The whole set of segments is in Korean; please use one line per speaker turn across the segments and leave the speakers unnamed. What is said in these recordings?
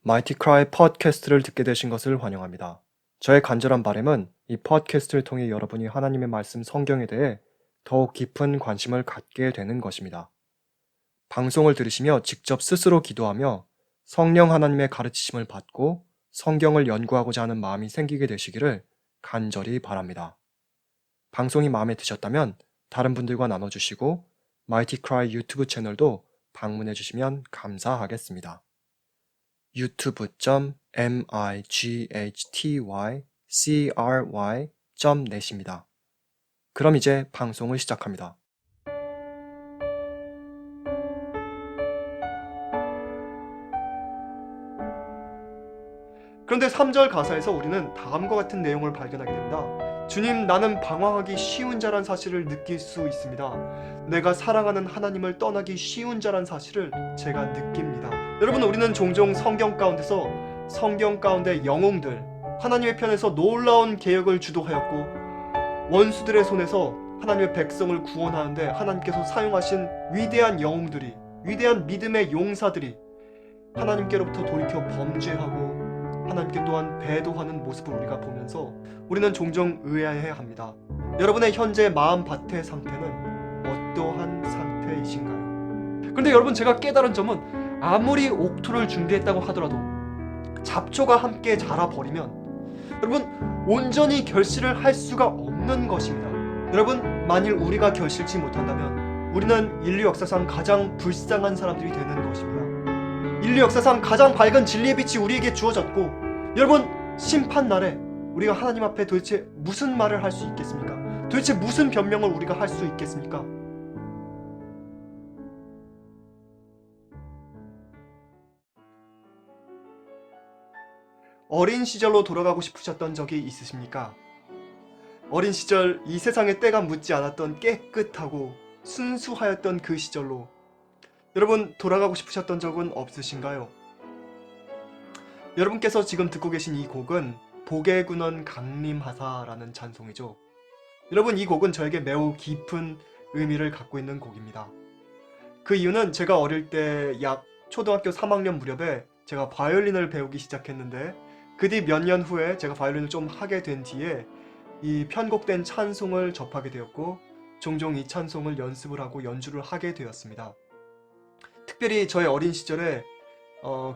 마이티 크라이 팟캐스트를 듣게 되신 것을 환영합니다. 저의 간절한 바람은 이 팟캐스트를 통해 여러분이 하나님의 말씀 성경에 대해 더욱 깊은 관심을 갖게 되는 것입니다. 방송을 들으시며 직접 스스로 기도하며 성령 하나님의 가르치심을 받고 성경을 연구하고자 하는 마음이 생기게 되시기를 간절히 바랍니다. 방송이 마음에 드셨다면 다른 분들과 나눠주시고 마이티 크라이 유튜브 채널도 방문해 주시면 감사하겠습니다. youtube.mightycry.net입니다. 그럼 이제 방송을 시작합니다. 그런데 3절 가사에서 우리는 다음과 같은 내용을 발견하게 됩니다. 주님, 나는 방황하기 쉬운 자란 사실을 느낄 수 있습니다. 내가 사랑하는 하나님을 떠나기 쉬운 자란 사실을 제가 느낍니다. 여러분, 우리는 종종 성경 가운데서 성경 가운데 영웅들, 하나님의 편에서 놀라운 계획을 주도하였고 원수들의 손에서 하나님의 백성을 구원하는데 하나님께서 사용하신 위대한 영웅들이, 위대한 믿음의 용사들이 하나님께로부터 돌이켜 범죄하고 하나님께 또한 배도하는 모습을 우리가 보면서 우리는 종종 의아해야 합니다. 여러분의 현재 마음밭의 상태는 어떠한 상태이신가요? 그런데 여러분, 제가 깨달은 점은 아무리 옥토를 준비했다고 하더라도 잡초가 함께 자라버리면 여러분, 온전히 결실을 할 수가 없는 것입니다. 여러분, 만일 우리가 결실치 못한다면 우리는 인류 역사상 가장 불쌍한 사람들이 되는 것입니다. 인류 역사상 가장 밝은 진리의 빛이 우리에게 주어졌고, 여러분, 심판날에 우리가 하나님 앞에 도대체 무슨 말을 할 수 있겠습니까? 도대체 무슨 변명을 우리가 할 수 있겠습니까? 어린 시절로 돌아가고 싶으셨던 적이 있으십니까? 어린 시절, 이 세상에 때가 묻지 않았던 깨끗하고 순수하였던 그 시절로 여러분, 돌아가고 싶으셨던 적은 없으신가요? 여러분께서 지금 듣고 계신 이 곡은 복의 근원 강림하사라는 찬송이죠. 여러분, 이 곡은 저에게 매우 깊은 의미를 갖고 있는 곡입니다. 그 이유는 제가 어릴 때 약 초등학교 3학년 무렵에 제가 바이올린을 배우기 시작했는데, 그 뒤 몇 년 후에 제가 바이올린을 좀 하게 된 뒤에 이 편곡된 찬송을 접하게 되었고, 종종 이 찬송을 연습을 하고 연주를 하게 되었습니다. 특별히 저의 어린 시절에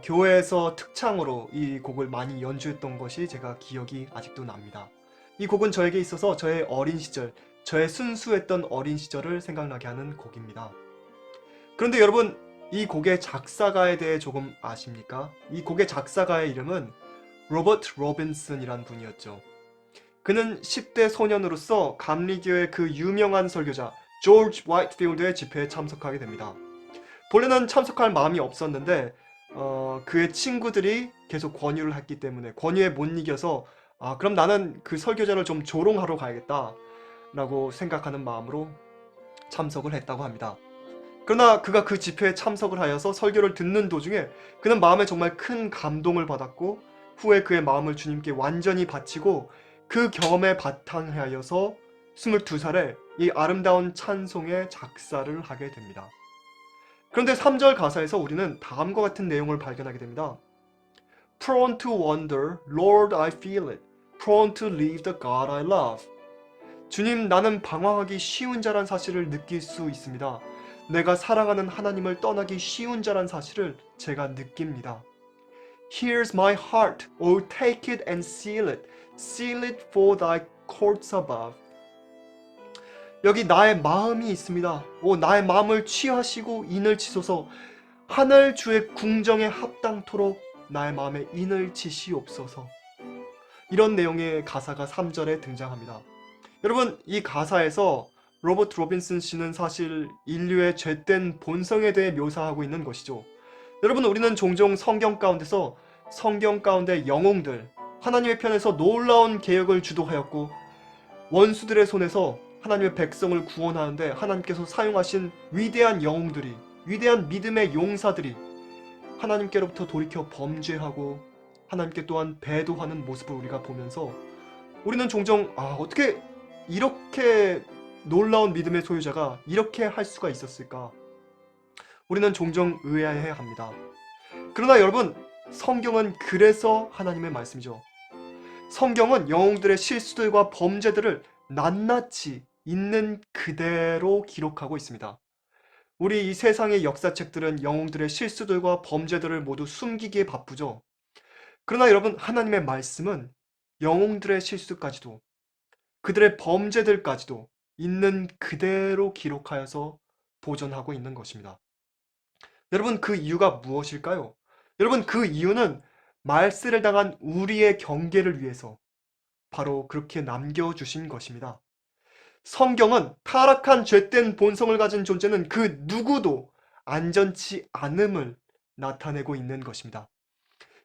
교회에서 특창으로 이 곡을 많이 연주했던 것이 제가 기억이 아직도 납니다. 이 곡은 저에게 있어서 저의 어린 시절, 저의 순수했던 어린 시절을 생각나게 하는 곡입니다. 그런데 여러분, 이 곡의 작사가에 대해 조금 아십니까? 이 곡의 작사가의 이름은 로버트 로빈슨이란 분이었죠. 그는 10대 소년으로서 감리교의 그 유명한 설교자 조지 화이트필드의 집회에 참석하게 됩니다. 본래는 참석할 마음이 없었는데 그의 친구들이 계속 권유를 했기 때문에 권유에 못 이겨서 그럼 나는 그 설교자를 좀 조롱하러 가야겠다 라고 생각하는 마음으로 참석을 했다고 합니다. 그러나 그가 그 집회에 참석을 하여서 설교를 듣는 도중에 그는 마음에 정말 큰 감동을 받았고, 후에 그의 마음을 주님께 완전히 바치고 그 경험에 바탕하여서 22살에 이 아름다운 찬송의 작사를 하게 됩니다. 그런데 3절 가사에서 우리는 다음과 같은 내용을 발견하게 됩니다. Prone to wonder, Lord I feel it. Prone to leave the God I love. 주님, 나는 방황하기 쉬운 자란 사실을 느낄 수 있습니다. 내가 사랑하는 하나님을 떠나기 쉬운 자란 사실을 제가 느낍니다. Here's my heart, oh take it and seal it for thy courts above. 여기 나의 마음이 있습니다. 나의 마음을 취하시고 인을 치소서. 하늘 주의 궁정에 합당토록 나의 마음에 인을 치시옵소서. 이런 내용의 가사가 3절에 등장합니다. 여러분, 이 가사에서 로버트 로빈슨 씨는 사실 인류의 죄된 본성에 대해 묘사하고 있는 것이죠. 여러분, 우리는 종종 성경 가운데서 성경 가운데 영웅들, 하나님의 편에서 놀라운 계획을 주도하였고 원수들의 손에서 하나님의 백성을 구원하는데 하나님께서 사용하신 위대한 영웅들이, 위대한 믿음의 용사들이 하나님께로부터 돌이켜 범죄하고 하나님께 또한 배도하는 모습을 우리가 보면서 우리는 종종 어떻게 이렇게 놀라운 믿음의 소유자가 이렇게 할 수가 있었을까? 우리는 종종 의아해야 합니다. 그러나 여러분, 성경은 그래서 하나님의 말씀이죠. 성경은 영웅들의 실수들과 범죄들을 낱낱이 있는 그대로 기록하고 있습니다. 우리 이 세상의 역사책들은 영웅들의 실수들과 범죄들을 모두 숨기기에 바쁘죠. 그러나 여러분, 하나님의 말씀은 영웅들의 실수까지도, 그들의 범죄들까지도 있는 그대로 기록하여서 보존하고 있는 것입니다. 여러분, 그 이유가 무엇일까요? 여러분, 그 이유는 말세를 당한 우리의 경계를 위해서 바로 그렇게 남겨주신 것입니다. 성경은 타락한 죄된 본성을 가진 존재는 그 누구도 안전치 않음을 나타내고 있는 것입니다.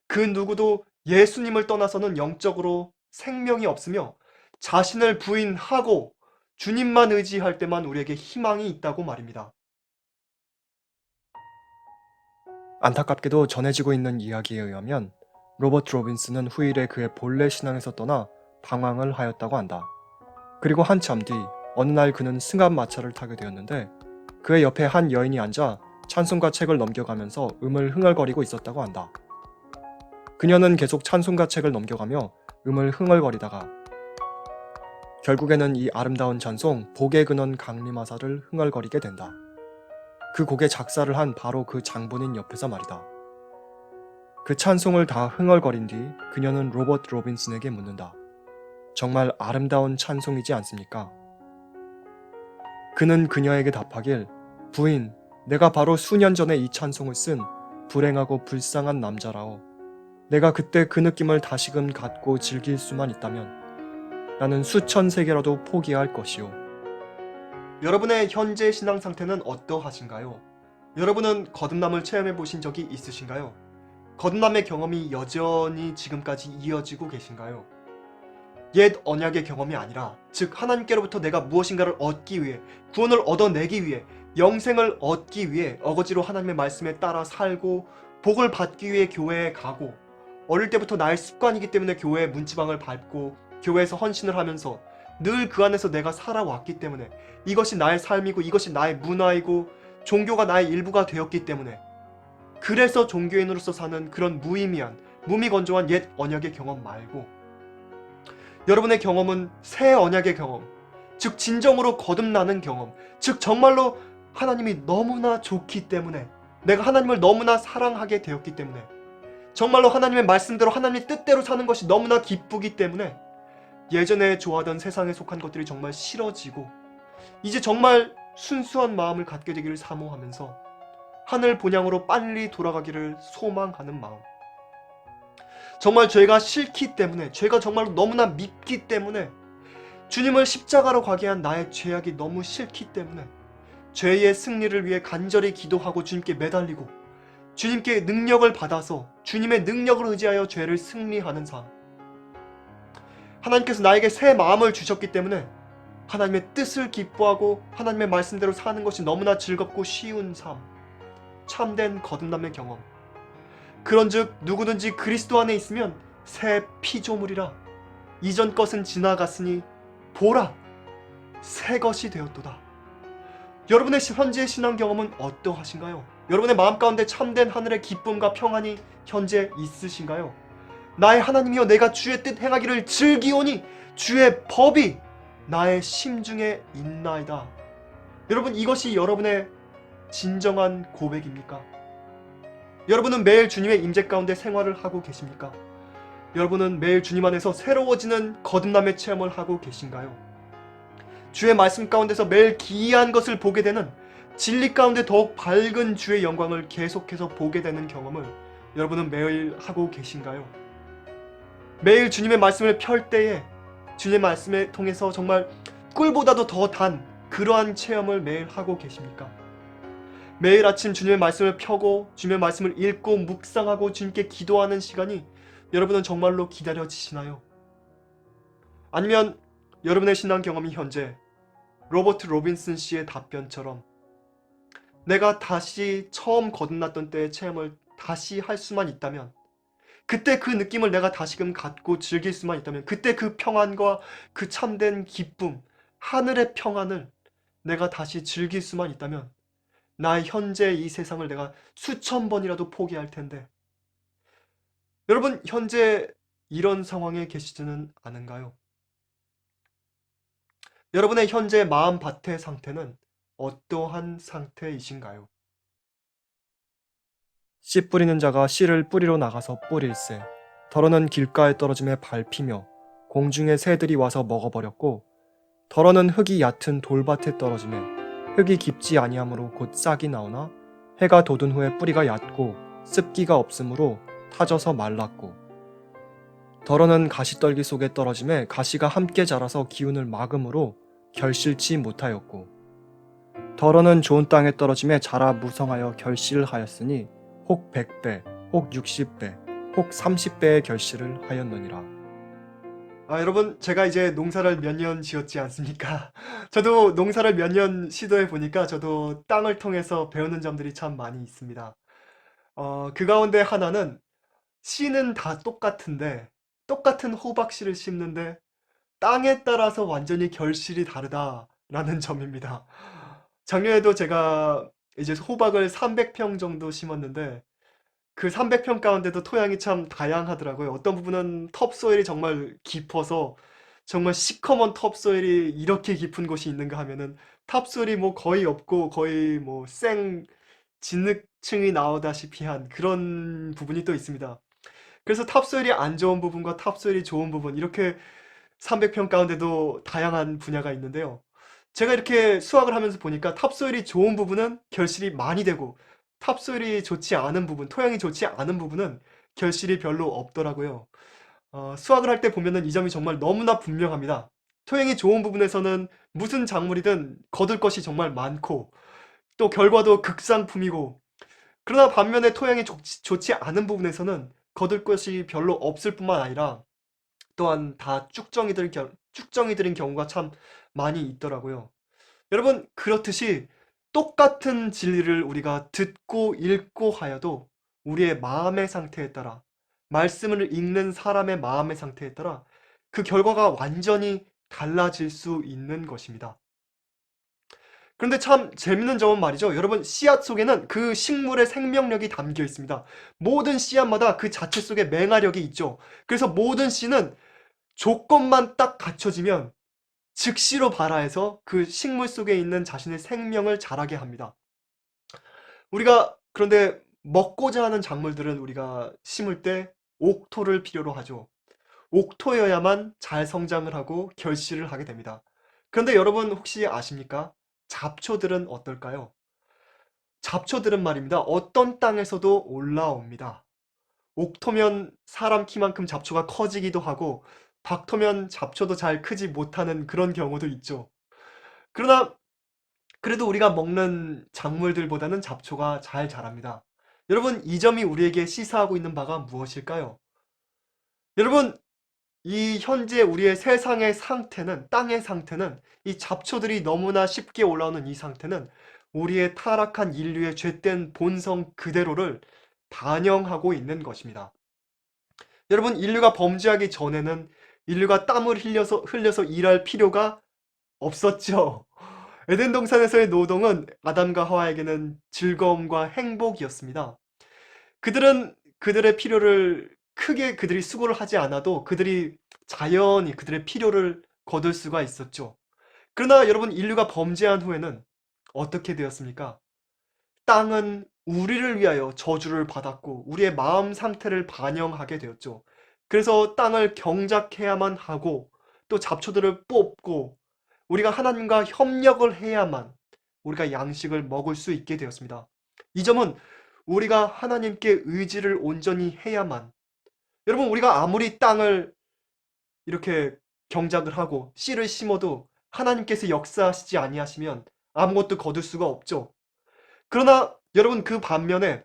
그 누구도 예수님을 떠나서는 영적으로 생명이 없으며 자신을 부인하고 주님만 의지할 때만 우리에게 희망이 있다고 말입니다. 안타깝게도 전해지고 있는 이야기에 의하면 로버트 로빈슨은 후일에 그의 본래 신앙에서 떠나 방황을 하였다고 한다. 그리고 한참 뒤 어느 날 그는 승합마차를 타게 되었는데 그의 옆에 한 여인이 앉아 찬송가 책을 넘겨가면서 음을 흥얼거리고 있었다고 한다. 그녀는 계속 찬송가 책을 넘겨가며 음을 흥얼거리다가 결국에는 이 아름다운 찬송 복의 근원 강림하사를 흥얼거리게 된다. 그 곡의 작사를 한 바로 그 장본인 옆에서 말이다. 그 찬송을 다 흥얼거린 뒤 그녀는 로버트 로빈슨에게 묻는다. 정말 아름다운 찬송이지 않습니까? 그는 그녀에게 답하길, 부인, 내가 바로 수년 전에 이 찬송을 쓴 불행하고 불쌍한 남자라오. 내가 그때 그 느낌을 다시금 갖고 즐길 수만 있다면 나는 수천 세계라도 포기할 것이오. 여러분의 현재 신앙 상태는 어떠하신가요? 여러분은 거듭남을 체험해 보신 적이 있으신가요? 거듭남의 경험이 여전히 지금까지 이어지고 계신가요? 옛 언약의 경험이 아니라, 즉 하나님께로부터 내가 무엇인가를 얻기 위해, 구원을 얻어내기 위해, 영생을 얻기 위해 어거지로 하나님의 말씀에 따라 살고 복을 받기 위해 교회에 가고, 어릴 때부터 나의 습관이기 때문에 교회의 문지방을 밟고 교회에서 헌신을 하면서 늘 그 안에서 내가 살아왔기 때문에 이것이 나의 삶이고 이것이 나의 문화이고 종교가 나의 일부가 되었기 때문에, 그래서 종교인으로서 사는 그런 무의미한 무미건조한 옛 언약의 경험 말고, 여러분의 경험은 새 언약의 경험, 즉 진정으로 거듭나는 경험, 즉 정말로 하나님이 너무나 좋기 때문에, 내가 하나님을 너무나 사랑하게 되었기 때문에, 정말로 하나님의 말씀대로 하나님의 뜻대로 사는 것이 너무나 기쁘기 때문에 예전에 좋아하던 세상에 속한 것들이 정말 싫어지고 이제 정말 순수한 마음을 갖게 되기를 사모하면서 하늘 본향으로 빨리 돌아가기를 소망하는 마음, 정말 죄가 싫기 때문에, 죄가 정말로 너무나 밉기 때문에, 주님을 십자가로 가게 한 나의 죄악이 너무 싫기 때문에 죄의 승리를 위해 간절히 기도하고 주님께 매달리고 주님께 능력을 받아서 주님의 능력을 의지하여 죄를 승리하는 삶, 하나님께서 나에게 새 마음을 주셨기 때문에 하나님의 뜻을 기뻐하고 하나님의 말씀대로 사는 것이 너무나 즐겁고 쉬운 삶, 참된 거듭남의 경험. 그런즉 누구든지 그리스도 안에 있으면 새 피조물이라, 이전 것은 지나갔으니 보라 새 것이 되었도다. 여러분의 현재 신앙 경험은 어떠하신가요? 여러분의 마음 가운데 참된 하늘의 기쁨과 평안이 현재 있으신가요? 나의 하나님이여, 내가 주의 뜻 행하기를 즐기오니 주의 법이 나의 심중에 있나이다. 여러분, 이것이 여러분의 진정한 고백입니까? 여러분은 매일 주님의 임재 가운데 생활을 하고 계십니까? 여러분은 매일 주님 안에서 새로워지는 거듭남의 체험을 하고 계신가요? 주의 말씀 가운데서 매일 기이한 것을 보게 되는, 진리 가운데 더욱 밝은 주의 영광을 계속해서 보게 되는 경험을 여러분은 매일 하고 계신가요? 매일 주님의 말씀을 펼 때에 주님의 말씀을 통해서 정말 꿀보다도 더 단 그러한 체험을 매일 하고 계십니까? 매일 아침 주님의 말씀을 펴고 주님의 말씀을 읽고 묵상하고 주님께 기도하는 시간이 여러분은 정말로 기다려지시나요? 아니면 여러분의 신앙 경험이 현재 로버트 로빈슨 씨의 답변처럼 내가 다시 처음 거듭났던 때의 체험을 다시 할 수만 있다면, 그때 그 느낌을 내가 다시금 갖고 즐길 수만 있다면, 그때 그 평안과 그 참된 기쁨, 하늘의 평안을 내가 다시 즐길 수만 있다면 나의 현재 이 세상을 내가 수천 번이라도 포기할 텐데, 여러분, 현재 이런 상황에 계시지는 않은가요? 여러분의 현재 마음밭의 상태는 어떠한 상태이신가요? 씨 뿌리는 자가 씨를 뿌리러 나가서 뿌릴새 더러는 길가에 떨어짐에 밟히며 공중의 새들이 와서 먹어버렸고 더러는 흙이 얕은 돌밭에 떨어짐에 흙이 깊지 아니하므로 곧 싹이 나오나 해가 돋은 후에 뿌리가 얕고 습기가 없으므로 타져서 말랐고 더러는 가시떨기 속에 떨어짐에 가시가 함께 자라서 기운을 막음으로 결실치 못하였고 더러는 좋은 땅에 떨어짐에 자라 무성하여 결실을 하였으니 혹 100배, 혹 60배, 혹 30배의 결실을 하였느니라. 여러분, 제가 이제 농사를 몇 년 지었지 않습니까? 저도 농사를 몇 년 시도해 보니까 저도 땅을 통해서 배우는 점들이 참 많이 있습니다. 그 가운데 하나는 씨는 다 똑같은데 똑같은 호박씨를 심는데 땅에 따라서 완전히 결실이 다르다라는 점입니다. 작년에도 제가 이제 호박을 300평 정도 심었는데 그 300평 가운데도 토양이 참 다양하더라고요. 어떤 부분은 톱소일이 정말 깊어서 정말 시커먼 톱소일이 이렇게 깊은 곳이 있는가 하면은 탑소일이 뭐 거의 없고 거의 뭐 진흙층이 나오다시피 한 그런 부분이 또 있습니다. 그래서 탑소일이 안 좋은 부분과 탑소일이 좋은 부분 이렇게 300평 가운데도 다양한 분야가 있는데요. 제가 이렇게 수학을 하면서 보니까 탑소일이 좋은 부분은 결실이 많이 되고 탑소일이 좋지 않은 부분, 토양이 좋지 않은 부분은 결실이 별로 없더라고요. 수학을 할 때 보면은 이 점이 정말 너무나 분명합니다. 토양이 좋은 부분에서는 무슨 작물이든 거둘 것이 정말 많고 또 결과도 극상품이고 그러나 반면에 토양이 좋지 않은 부분에서는 거둘 것이 별로 없을 뿐만 아니라 또한 다 쭉정이 들인 경우가 참 많이 있더라고요. 여러분, 그렇듯이 똑같은 진리를 우리가 듣고 읽고 하여도 우리의 마음의 상태에 따라, 말씀을 읽는 사람의 마음의 상태에 따라 그 결과가 완전히 달라질 수 있는 것입니다. 그런데 참 재밌는 점은 말이죠. 여러분, 씨앗 속에는 그 식물의 생명력이 담겨 있습니다. 모든 씨앗마다 그 자체 속에 맹아력이 있죠. 그래서 모든 씨는 조건만 딱 갖춰지면 즉시로 발화해서 그 식물 속에 있는 자신의 생명을 자라게 합니다. 우리가 그런데 먹고자 하는 작물들은 우리가 심을 때 옥토를 필요로 하죠. 옥토여야만 잘 성장을 하고 결실을 하게 됩니다. 그런데 여러분 혹시 아십니까? 잡초들은 어떨까요? 잡초들은 말입니다. 어떤 땅에서도 올라옵니다. 옥토면 사람 키만큼 잡초가 커지기도 하고 박토면 잡초도 잘 크지 못하는 그런 경우도 있죠. 그러나 그래도 우리가 먹는 작물들보다는 잡초가 잘 자랍니다. 여러분, 이 점이 우리에게 시사하고 있는 바가 무엇일까요? 여러분, 이 현재 우리의 세상의 상태는, 땅의 상태는, 이 잡초들이 너무나 쉽게 올라오는 이 상태는 우리의 타락한 인류의 죄된 본성 그대로를 반영하고 있는 것입니다. 여러분, 인류가 범죄하기 전에는 인류가 땀을 흘려서 일할 필요가 없었죠. 에덴 동산에서의 노동은 아담과 하와에게는 즐거움과 행복이었습니다. 그들은 그들의 필요를 크게 그들이 수고를 하지 않아도 그들이 자연히 그들의 필요를 거둘 수가 있었죠. 그러나 여러분, 인류가 범죄한 후에는 어떻게 되었습니까? 땅은 우리를 위하여 저주를 받았고 우리의 마음 상태를 반영하게 되었죠. 그래서 땅을 경작해야만 하고 또 잡초들을 뽑고 우리가 하나님과 협력을 해야만 우리가 양식을 먹을 수 있게 되었습니다. 이 점은 우리가 하나님께 의지를 온전히 해야만, 여러분, 우리가 아무리 땅을 이렇게 경작을 하고 씨를 심어도 하나님께서 역사하시지 아니하시면 아무것도 거둘 수가 없죠. 그러나 여러분, 그 반면에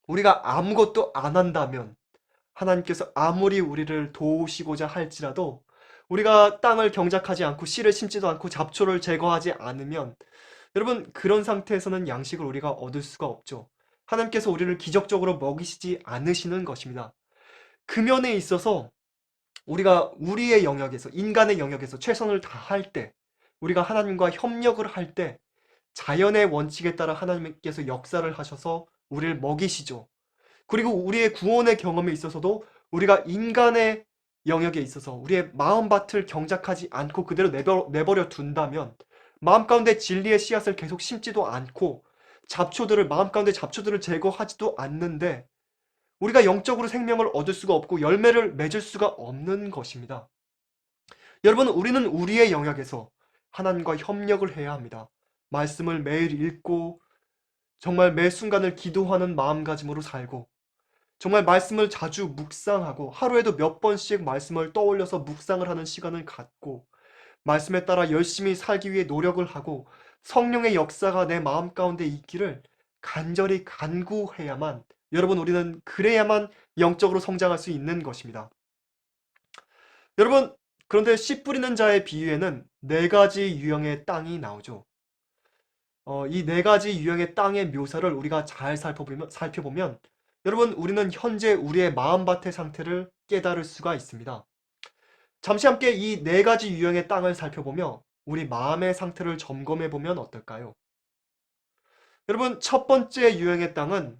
우리가 아무것도 안 한다면 하나님께서 아무리 우리를 도우시고자 할지라도 우리가 땅을 경작하지 않고 씨를 심지도 않고 잡초를 제거하지 않으면 여러분, 그런 상태에서는 양식을 우리가 얻을 수가 없죠. 하나님께서 우리를 기적적으로 먹이시지 않으시는 것입니다. 그 면에 있어서 우리가 우리의 영역에서, 인간의 영역에서 최선을 다할 때, 우리가 하나님과 협력을 할 때 자연의 원칙에 따라 하나님께서 역사를 하셔서 우리를 먹이시죠. 그리고 우리의 구원의 경험에 있어서도 우리가 인간의 영역에 있어서 우리의 마음밭을 경작하지 않고 그대로 내버려 둔다면, 마음 가운데 진리의 씨앗을 계속 심지도 않고 마음 가운데 잡초들을 제거하지도 않는데 우리가 영적으로 생명을 얻을 수가 없고 열매를 맺을 수가 없는 것입니다. 여러분, 우리는 우리의 영역에서 하나님과 협력을 해야 합니다. 말씀을 매일 읽고 정말 매 순간을 기도하는 마음가짐으로 살고, 정말 말씀을 자주 묵상하고 하루에도 몇 번씩 말씀을 떠올려서 묵상을 하는 시간을 갖고 말씀에 따라 열심히 살기 위해 노력을 하고 성령의 역사가 내 마음 가운데 있기를 간절히 간구해야만, 여러분, 우리는 그래야만 영적으로 성장할 수 있는 것입니다. 여러분, 그런데 씨 뿌리는 자의 비유에는 네 가지 유형의 땅이 나오죠. 이 네 가지 유형의 땅의 묘사를 우리가 잘 살펴보면 여러분, 우리는 현재 우리의 마음밭의 상태를 깨달을 수가 있습니다. 잠시 함께 이 네 가지 유형의 땅을 살펴보며 우리 마음의 상태를 점검해 보면 어떨까요? 여러분, 첫 번째 유형의 땅은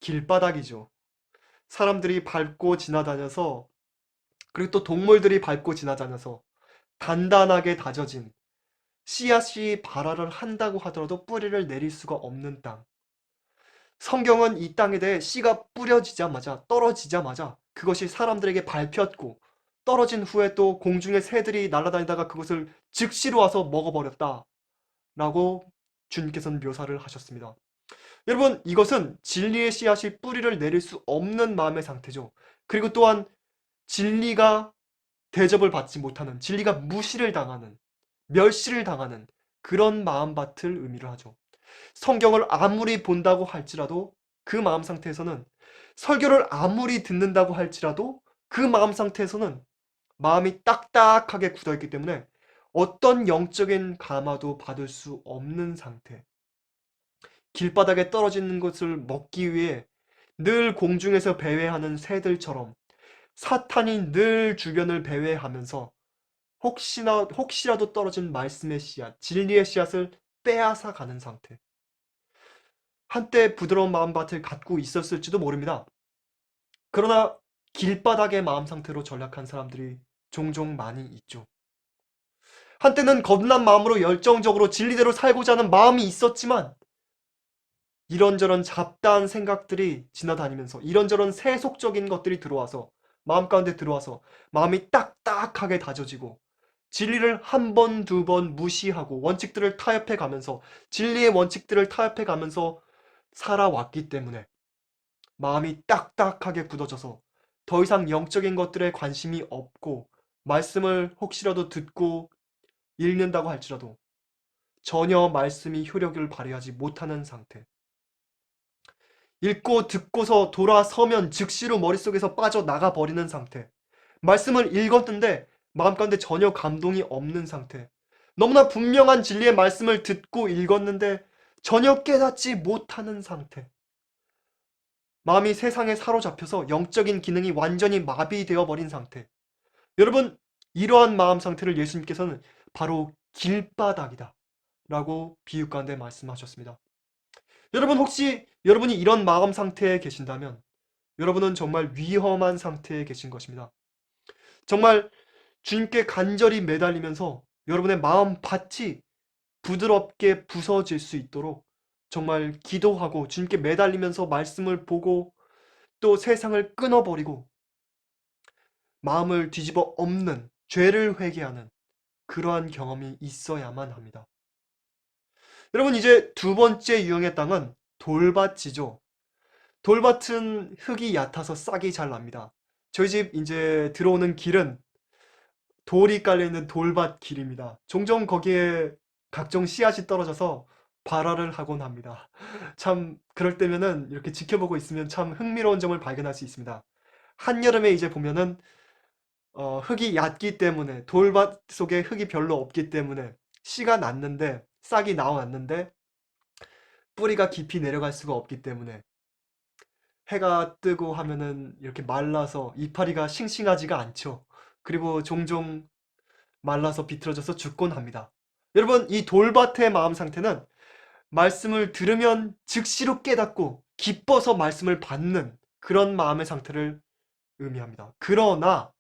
길바닥이죠. 사람들이 밟고 지나다녀서, 그리고 또 동물들이 밟고 지나다녀서 단단하게 다져진, 씨앗이 발화를 한다고 하더라도 뿌리를 내릴 수가 없는 땅. 성경은 이 땅에 대해 씨가 뿌려지자마자, 떨어지자마자 그것이 사람들에게 밟혔고 떨어진 후에 또 공중에 새들이 날아다니다가 그것을 즉시로 와서 먹어버렸다 라고 주님께서는 묘사를 하셨습니다. 여러분, 이것은 진리의 씨앗이 뿌리를 내릴 수 없는 마음의 상태죠. 그리고 또한 진리가 대접을 받지 못하는, 진리가 무시를 당하는, 멸시를 당하는 그런 마음밭을 의미를 하죠. 성경을 아무리 본다고 할지라도 그 마음 상태에서는, 설교를 아무리 듣는다고 할지라도 그 마음 상태에서는 마음이 딱딱하게 굳어있기 때문에 어떤 영적인 감화도 받을 수 없는 상태. 길바닥에 떨어지는 것을 먹기 위해 늘 공중에서 배회하는 새들처럼 사탄이 늘 주변을 배회하면서 혹시라도 떨어진 말씀의 씨앗, 진리의 씨앗을 빼앗아 가는 상태. 한때 부드러운 마음밭을 갖고 있었을지도 모릅니다. 그러나 길바닥의 마음 상태로 전락한 사람들이 종종 많이 있죠. 한때는 거듭난 마음으로 열정적으로 진리대로 살고자 하는 마음이 있었지만 이런저런 잡다한 생각들이 지나다니면서 이런저런 세속적인 것들이 들어와서 마음 가운데 들어와서 마음이 딱딱하게 다져지고 진리를 한 번, 두 번 무시하고 원칙들을 타협해 가면서, 진리의 원칙들을 타협해 가면서 살아왔기 때문에 마음이 딱딱하게 굳어져서 더 이상 영적인 것들에 관심이 없고 말씀을 혹시라도 듣고 읽는다고 할지라도 전혀 말씀이 효력을 발휘하지 못하는 상태. 읽고 듣고서 돌아서면 즉시로 머릿속에서 빠져나가 버리는 상태. 말씀을 읽었는데 마음 가운데 전혀 감동이 없는 상태. 너무나 분명한 진리의 말씀을 듣고 읽었는데 전혀 깨닫지 못하는 상태. 마음이 세상에 사로잡혀서 영적인 기능이 완전히 마비되어 버린 상태. 여러분, 이러한 마음 상태를 예수님께서는 바로 길바닥이다 라고 비유 가운데 말씀하셨습니다. 여러분, 혹시 여러분이 이런 마음 상태에 계신다면 여러분은 정말 위험한 상태에 계신 것입니다. 정말 주님께 간절히 매달리면서 여러분의 마음 밭이 부드럽게 부서질 수 있도록 정말 기도하고 주님께 매달리면서 말씀을 보고 또 세상을 끊어버리고 마음을 뒤집어 엎는, 죄를 회개하는 그러한 경험이 있어야만 합니다. 여러분, 이제 두 번째 유형의 땅은 돌밭이죠. 돌밭은 흙이 얕아서 싹이 잘 납니다. 저희 집 이제 들어오는 길은 돌이 깔려있는 돌밭 길입니다. 종종 거기에 각종 씨앗이 떨어져서 발화를 하곤 합니다. 참 그럴 때면은 이렇게 지켜보고 있으면 참 흥미로운 점을 발견할 수 있습니다. 한여름에 이제 보면은 흙이 얕기 때문에, 돌밭 속에 흙이 별로 없기 때문에 씨가 났는데, 싹이 나왔는데 뿌리가 깊이 내려갈 수가 없기 때문에 해가 뜨고 하면은 이렇게 말라서 이파리가 싱싱하지가 않죠. 그리고 종종 말라서 비틀어져서 죽곤 합니다. 여러분, 이 돌밭의 마음 상태는 말씀을 들으면 즉시로 깨닫고 기뻐서 말씀을 받는 그런 마음의 상태를 의미합니다. 그러나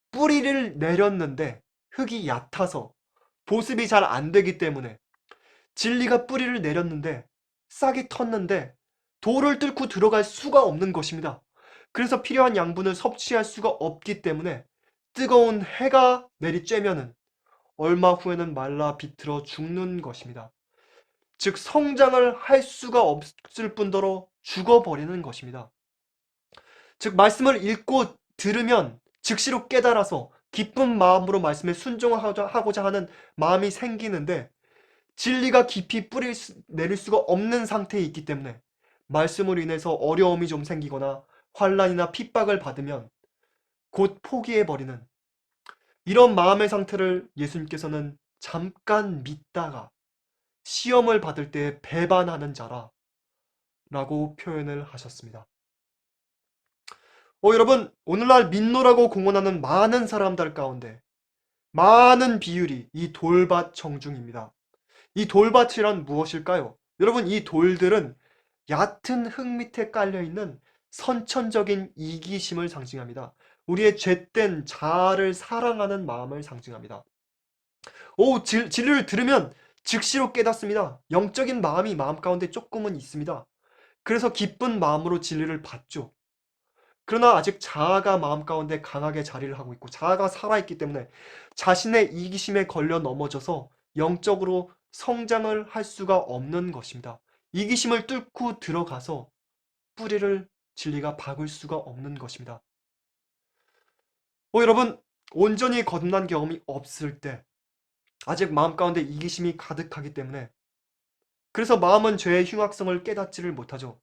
뿌리를 내렸는데 흙이 얕아서 보습이 잘 안 되기 때문에 진리가 뿌리를 내렸는데 싹이 텄는데 돌을 뚫고 들어갈 수가 없는 것입니다. 그래서 필요한 양분을 섭취할 수가 없기 때문에 뜨거운 해가 내리쬐면은 얼마 후에는 말라 비틀어 죽는 것입니다. 즉 성장을 할 수가 없을 뿐더러 죽어버리는 것입니다. 즉 말씀을 읽고 들으면 즉시로 깨달아서 기쁜 마음으로 말씀에 순종하고자 하는 마음이 생기는데 진리가 깊이 뿌리 내릴 수가 없는 상태에 있기 때문에 말씀으로 인해서 어려움이 좀 생기거나 환난이나 핍박을 받으면 곧 포기해버리는 이런 마음의 상태를 예수님께서는 잠깐 믿다가 시험을 받을 때 배반하는 자라 라고 표현을 하셨습니다. 여러분, 오늘날 믿노라고 공언하는 많은 사람들 가운데 많은 비율이 이 돌밭 청중입니다. 이 돌밭이란 무엇일까요? 여러분, 이 돌들은 얕은 흙 밑에 깔려있는 선천적인 이기심을 상징합니다. 우리의 죄된 자아를 사랑하는 마음을 상징합니다. 진리를 들으면 즉시로 깨닫습니다. 영적인 마음이 마음 가운데 조금은 있습니다. 그래서 기쁜 마음으로 진리를 받죠. 그러나 아직 자아가 마음 가운데 강하게 자리를 하고 있고 자아가 살아있기 때문에 자신의 이기심에 걸려 넘어져서 영적으로 성장을 할 수가 없는 것입니다. 이기심을 뚫고 들어가서 뿌리를 진리가 박을 수가 없는 것입니다. 여러분, 온전히 거듭난 경험이 없을 때 아직 마음 가운데 이기심이 가득하기 때문에 그래서 마음은 죄의 흉악성을 깨닫지를 못하죠.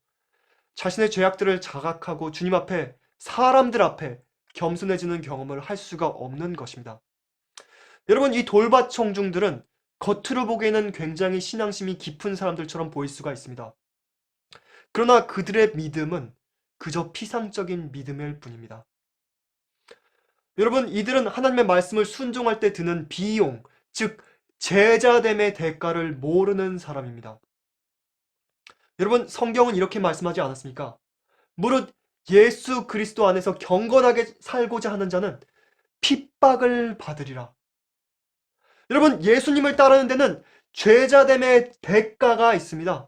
자신의 죄악들을 자각하고 주님 앞에 사람들 앞에 겸손해지는 경험을 할 수가 없는 것입니다. 여러분, 이 돌밭 청중들은 겉으로 보기에는 굉장히 신앙심이 깊은 사람들처럼 보일 수가 있습니다. 그러나 그들의 믿음은 그저 피상적인 믿음일 뿐입니다. 여러분, 이들은 하나님의 말씀을 순종할 때 드는 비용, 즉 제자됨의 대가를 모르는 사람입니다. 여러분, 성경은 이렇게 말씀하지 않았습니까? 무릇 예수 그리스도 안에서 경건하게 살고자 하는 자는 핍박을 받으리라. 여러분, 예수님을 따르는 데는 죄자됨의 대가가 있습니다.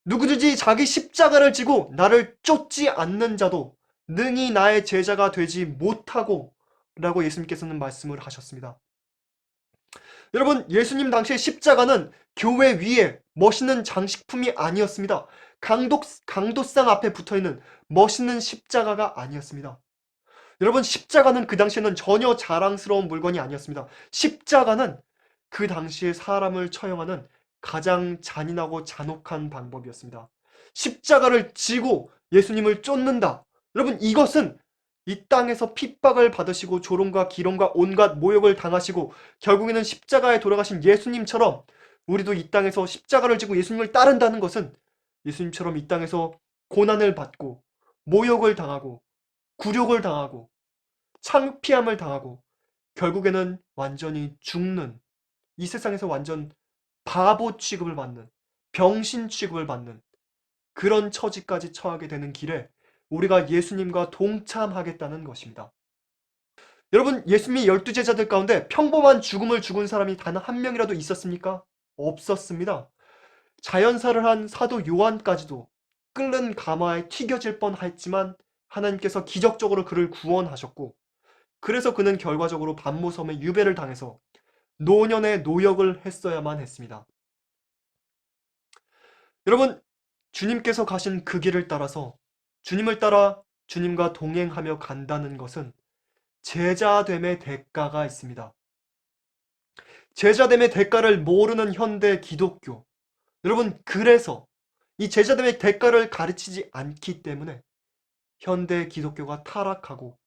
누구든지 자기 십자가를 지고 나를 쫓지 않는 자도 능히 나의 제자가 되지 못하고 라고 예수님께서는 말씀을 하셨습니다. 여러분, 예수님 당시의 십자가는 교회 위에 멋있는 장식품이 아니었습니다. 강도상 앞에 붙어있는 멋있는 십자가가 아니었습니다. 여러분, 십자가는 그 당시에는 전혀 자랑스러운 물건이 아니었습니다. 십자가는 그 당시에 사람을 처형하는 가장 잔인하고 잔혹한 방법이었습니다. 십자가를 지고 예수님을 쫓는다. 여러분, 이것은 이 땅에서 핍박을 받으시고 조롱과 기롱과 온갖 모욕을 당하시고 결국에는 십자가에 돌아가신 예수님처럼 우리도 이 땅에서 십자가를 지고 예수님을 따른다는 것은 예수님처럼 이 땅에서 고난을 받고 모욕을 당하고 굴욕을 당하고 창피함을 당하고 결국에는 완전히 죽는, 이 세상에서 완전 바보 취급을 받는, 병신 취급을 받는 그런 처지까지 처하게 되는 길에 우리가 예수님과 동참하겠다는 것입니다. 여러분, 예수님의 12제자들 가운데 평범한 죽음을 죽은 사람이 단 한 명이라도 있었습니까? 없었습니다. 자연사를 한 사도 요한까지도 끓는 가마에 튀겨질 뻔했지만 하나님께서 기적적으로 그를 구원하셨고, 그래서 그는 결과적으로 반모섬에 유배를 당해서 노년의 노역을 했어야만 했습니다. 여러분, 주님께서 가신 그 길을 따라서 주님을 따라 주님과 동행하며 간다는 것은 제자됨의 대가가 있습니다. 제자됨의 대가를 모르는 현대 기독교. 여러분, 그래서 이 제자됨의 대가를 가르치지 않기 때문에 현대 기독교가 타락하고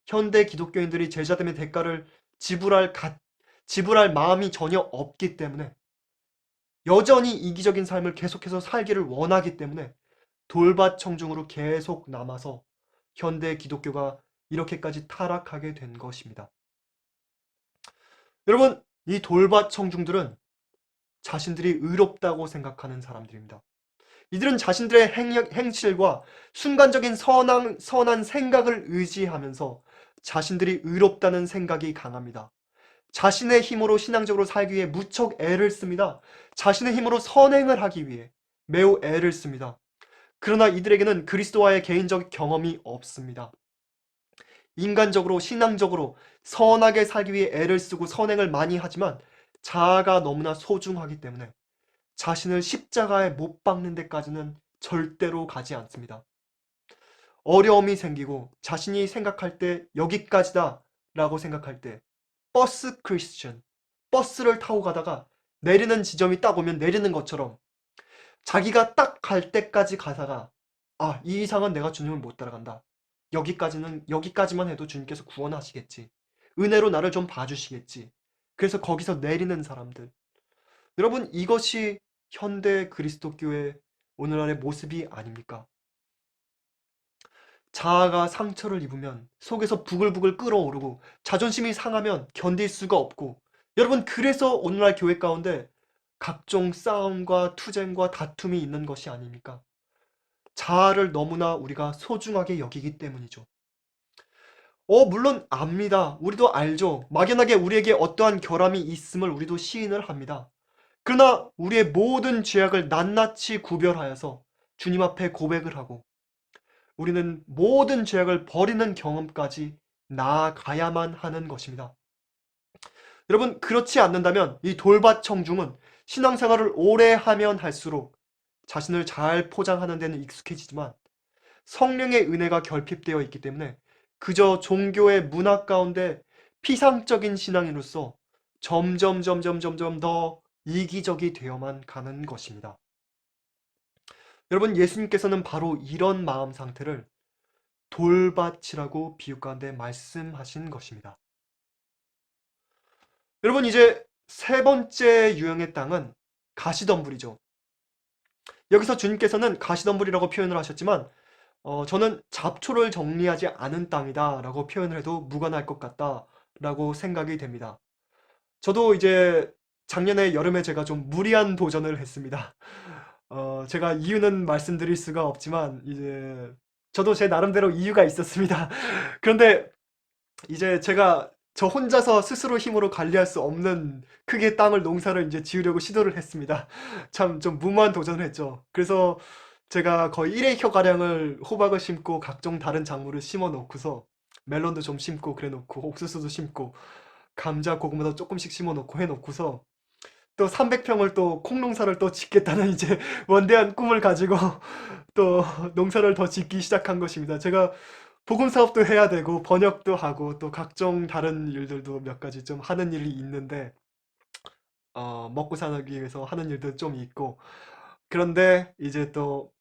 현대 기독교인들이 제자됨의 대가를 지불할 마음이 전혀 없기 때문에 여전히 이기적인 삶을 계속해서 살기를 원하기 때문에 돌밭 청중으로 계속 남아서 현대 기독교가 이렇게까지 타락하게 된 것입니다. 여러분, 이 돌밭 청중들은 자신들이 의롭다고 생각하는 사람들입니다. 이들은 자신들의 행실과 순간적인 선한 생각을 의지하면서 자신들이 의롭다는 생각이 강합니다. 자신의 힘으로 신앙적으로 살기 위해 무척 애를 씁니다. 자신의 힘으로 선행을 하기 위해 매우 애를 씁니다. 그러나 이들에게는 그리스도와의 개인적 경험이 없습니다. 인간적으로 신앙적으로 선하게 살기 위해 애를 쓰고 선행을 많이 하지만 자아가 너무나 소중하기 때문에 자신을 십자가에 못 박는 데까지는 절대로 가지 않습니다. 어려움이 생기고 자신이 생각할 때 여기까지다 라고 생각할 때 버스 크리스천, 버스를 타고 가다가 내리는 지점이 딱 오면 내리는 것처럼 자기가 딱 갈 때까지 가다가 이 이상은 내가 주님을 못 따라간다. 여기까지만 해도 주님께서 구원하시겠지. 은혜로 나를 좀 봐주시겠지. 그래서 거기서 내리는 사람들. 여러분, 이것이 현대 그리스도교의 오늘날의 모습이 아닙니까? 자아가 상처를 입으면 속에서 부글부글 끓어오르고 자존심이 상하면 견딜 수가 없고, 여러분, 그래서 오늘날 교회 가운데 각종 싸움과 투쟁과 다툼이 있는 것이 아닙니까? 자아를 너무나 우리가 소중하게 여기기 때문이죠. 물론 압니다. 우리도 알죠. 막연하게 우리에게 어떠한 결함이 있음을 우리도 시인을 합니다. 그러나 우리의 모든 죄악을 낱낱이 구별하여서 주님 앞에 고백을 하고 우리는 모든 죄악을 버리는 경험까지 나아가야만 하는 것입니다. 여러분, 그렇지 않는다면 이 돌밭 청중은 신앙생활을 오래 하면 할수록 자신을 잘 포장하는 데는 익숙해지지만 성령의 은혜가 결핍되어 있기 때문에 그저 종교의 문화 가운데 피상적인 신앙인으로서 점점 더 이기적이 되어만 가는 것입니다. 여러분, 예수님께서는 바로 이런 마음 상태를 돌밭이라고 비유 가운데 말씀하신 것입니다. 여러분, 이제 세 번째 유형의 땅은 가시덤불이죠. 여기서 주님께서는 가시덤불이라고 표현을 하셨지만 저는 잡초를 정리하지 않은 땅이다 라고 표현을 해도 무관할 것 같다 라고 생각이 됩니다. 저도 이제 작년에 여름에 제가 좀 무리한 도전을 했습니다. 제가 이유는 말씀드릴 수가 없지만 이제 저도 제 나름대로 이유가 있었습니다. 그런데 이제 제가 저 혼자서 스스로 힘으로 관리할 수 없는 크게 땅을 농사를 이제 지으려고 시도를 했습니다. 참 좀 무모한 도전을 했죠. 그래서 제가 거의 1에이커 가량을 호박을 심고 각종 다른 작물을 심어 놓고서 멜론도 좀 심고 그래 놓고 옥수수도 심고 감자, 고구마도 조금씩 심어 놓고 해 놓고서 또 300평을 또 콩농사를 또 짓겠다는 이제 원대한 꿈을 가지고 또 농사를 더 짓기 시작한 것입니다. 제가 복음 사업도 해야 되고 번역도 하고 또 각종 다른 일들도 몇 가지 좀 하는 일이 있는데 먹고 살기 위해서 하는 일도 좀 있고 그런데 이제 또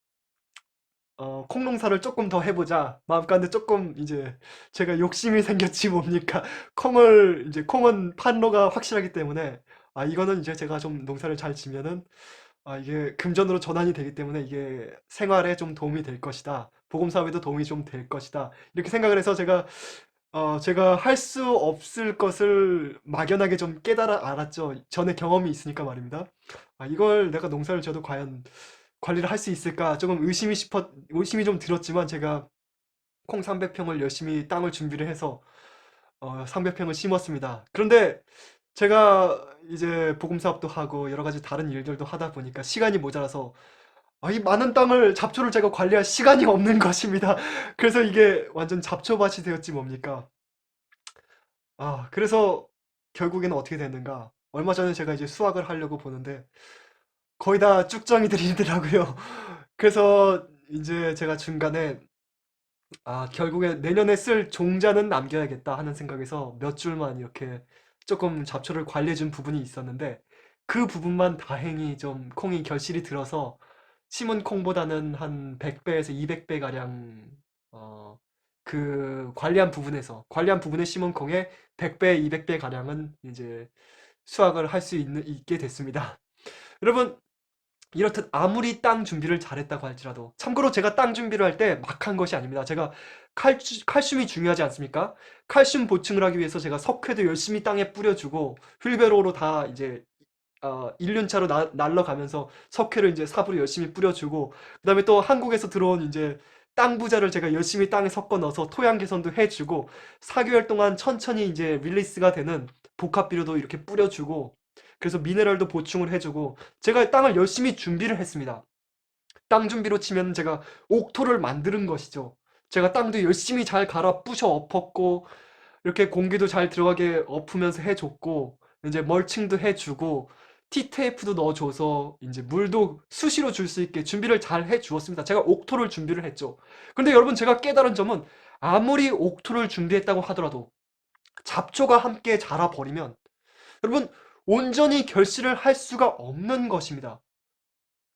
콩농사를 조금 더 해보자 마음가운데 조금 이제 제가 욕심이 생겼지 뭡니까 콩은 판로가 확실하기 때문에 이거는 이제 제가 좀 농사를 잘 지면은 이게 금전으로 전환이 되기 때문에 이게 생활에 좀 도움이 될 것이다. 복음 사업에도 도움이 좀 될 것이다. 이렇게 생각을 해서 제가 할 수 없을 것을 막연하게 좀 깨달아 알았죠. 전에 경험이 있으니까 말입니다. 이걸 내가 농사를 지어도 과연 관리를 할 수 있을까? 조금 의심이 좀 들었지만 제가 콩 300평을 열심히 땅을 준비를 해서 300평을 심었습니다. 그런데 제가 이제 복음 사업도 하고 여러 가지 다른 일들도 하다 보니까 시간이 모자라서 이 많은 땅을 잡초를 제가 관리할 시간이 없는 것입니다. 그래서 이게 완전 잡초밭이 되었지 뭡니까? 그래서 결국에는 어떻게 됐는가? 얼마 전에 제가 이제 수확을 하려고 보는데 거의 다 쭉정이들이더라고요. 그래서 이제 제가 중간에 결국에 내년에 쓸 종자는 남겨야겠다 하는 생각에서 몇 줄만 이렇게 조금 잡초를 관리해 준 부분이 있었는데 그 부분만 다행히 좀 콩이 결실이 들어서 심은 콩보다는 한 100배에서 200배 가량 그 관리한 부분에 심은 콩의 100배, 200배 가량은 이제 수확을 할 수 있게 됐습니다. 여러분, 이렇듯 아무리 땅 준비를 잘했다고 할지라도 참고로 제가 땅 준비를 할 때 막 한 것이 아닙니다. 제가 칼슘이 중요하지 않습니까? 칼슘 보충을 하기 위해서 제가 석회도 열심히 땅에 뿌려주고 휠베로로 다 이제 1륜차로 날러가면서 석회를 이제 삽으로 열심히 뿌려주고, 그 다음에 또 한국에서 들어온 이제 땅 부자를 제가 열심히 땅에 섞어 넣어서 토양 개선도 해주고, 4개월 동안 천천히 이제 릴리스가 되는 복합비료도 이렇게 뿌려주고, 그래서 미네랄도 보충을 해주고, 제가 땅을 열심히 준비를 했습니다. 땅 준비로 치면 제가 옥토를 만드는 것이죠. 제가 땅도 열심히 잘 갈아 부셔 엎었고, 이렇게 공기도 잘 들어가게 엎으면서 해줬고, 이제 멀칭도 해주고, 티테이프도 넣어줘서 이제 물도 수시로 줄 수 있게 준비를 잘 해주었습니다. 제가 옥토를 준비를 했죠. 그런데 여러분, 제가 깨달은 점은 아무리 옥토를 준비했다고 하더라도 잡초가 함께 자라버리면 여러분, 온전히 결실을 할 수가 없는 것입니다.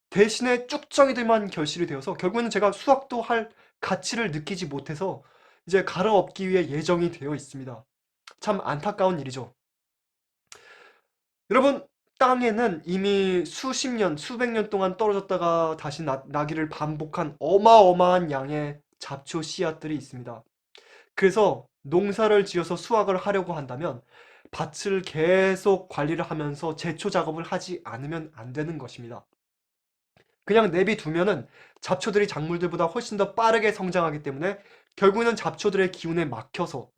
대신에 쭉정이들만 결실이 되어서 결국에는 제가 수확도 할 가치를 느끼지 못해서 이제 갈아엎기 위해 예정이 되어 있습니다. 참 안타까운 일이죠. 여러분, 땅에는 이미 수십 년, 수백 년 동안 떨어졌다가 다시 나기를 반복한 어마어마한 양의 잡초 씨앗들이 있습니다. 그래서 농사를 지어서 수확을 하려고 한다면 밭을 계속 관리를 하면서 제초 작업을 하지 않으면 안 되는 것입니다. 그냥 내비두면은 잡초들이 작물들보다 훨씬 더 빠르게 성장하기 때문에 결국에는 잡초들의 기운에 막혀서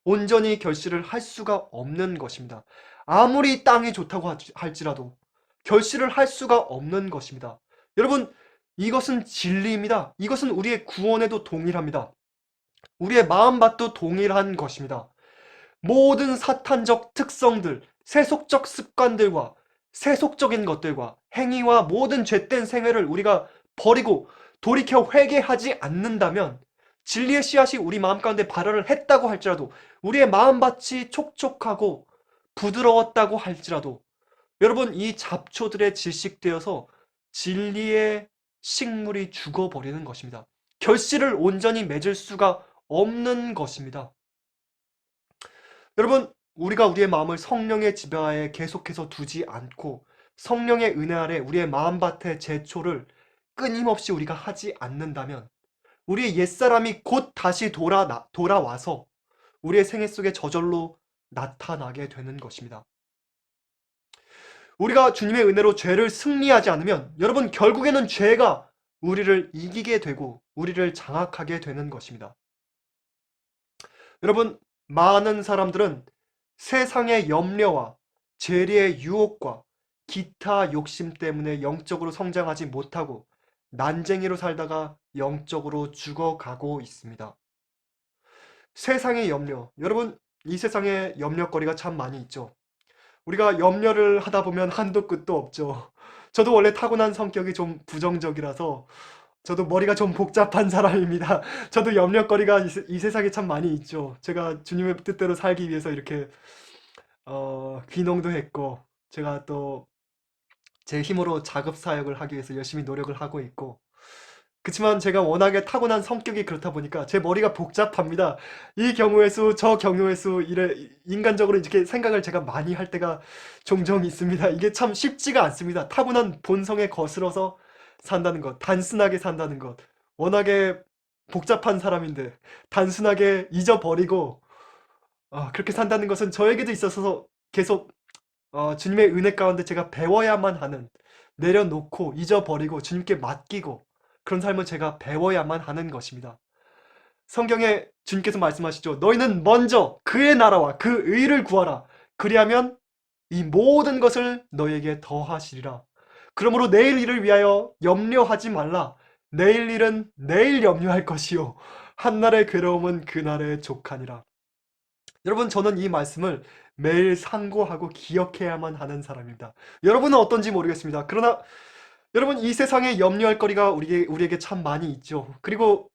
온전히 결실을 할 수가 없는 것입니다. 아무리 땅이 좋다고 할지라도 결실을 할 수가 없는 것입니다. 여러분, 이것은 진리입니다. 이것은 우리의 구원에도 동일합니다. 우리의 마음밭도 동일한 것입니다. 모든 사탄적 특성들, 세속적 습관들과 세속적인 것들과 행위와 모든 죄된 생애를 우리가 버리고 돌이켜 회개하지 않는다면 진리의 씨앗이 우리 마음 가운데 발현을 했다고 할지라도 우리의 마음밭이 촉촉하고 부드러웠다고 할지라도 여러분, 이 잡초들에 질식되어서 진리의 식물이 죽어버리는 것입니다. 결실을 온전히 맺을 수가 없는 것입니다. 여러분, 우리가 우리의 마음을 성령의 지배하에 계속해서 두지 않고 성령의 은혜 아래 우리의 마음밭의 제초를 끊임없이 우리가 하지 않는다면 우리의 옛사람이 곧 다시 돌아와서 우리의 생애 속에 저절로 나타나게 되는 것입니다. 우리가 주님의 은혜로 죄를 승리하지 않으면 여러분, 결국에는 죄가 우리를 이기게 되고 우리를 장악하게 되는 것입니다. 여러분, 많은 사람들은 세상의 염려와 재리의 유혹과 기타 욕심 때문에 영적으로 성장하지 못하고 난쟁이로 살다가 영적으로 죽어가고 있습니다. 세상의 염려. 여러분, 이 세상에 염려거리가 참 많이 있죠. 우리가 염려를 하다 보면 한도 끝도 없죠. 저도 원래 타고난 성격이 좀 부정적이라서 저도 머리가 좀 복잡한 사람입니다. 저도 염려거리가 이 세상에 참 많이 있죠. 제가 주님의 뜻대로 살기 위해서 이렇게 귀농도 했고, 제가 또 제 힘으로 작업 사역을 하기 위해서 열심히 노력을 하고 있고, 그치만 제가 워낙에 타고난 성격이 그렇다 보니까 제 머리가 복잡합니다. 이 경우의 수, 저 경우의 수, 이래 인간적으로 이렇게 생각을 제가 많이 할 때가 종종 있습니다. 이게 참 쉽지가 않습니다. 타고난 본성에 거슬러서 산다는 것, 단순하게 산다는 것. 워낙에 복잡한 사람인데 단순하게 잊어버리고 그렇게 산다는 것은 저에게도 있어서 계속 주님의 은혜 가운데 제가 배워야만 하는, 내려놓고 잊어버리고 주님께 맡기고 그런 삶을 제가 배워야만 하는 것입니다. 성경에 주님께서 말씀하시죠. 너희는 먼저 그의 나라와 그 의를 구하라. 그리하면 이 모든 것을 너희에게 더하시리라. 그러므로 내일 일을 위하여 염려하지 말라. 내일 일은 내일 염려할 것이요 한날의 괴로움은 그날의 족하니라. 여러분, 저는 이 말씀을 매일 상고하고 기억해야만 하는 사람입니다. 여러분은 어떤지 모르겠습니다. 그러나 여러분, 이 세상에 염려할 거리가 우리에게 참 많이 있죠. 그리고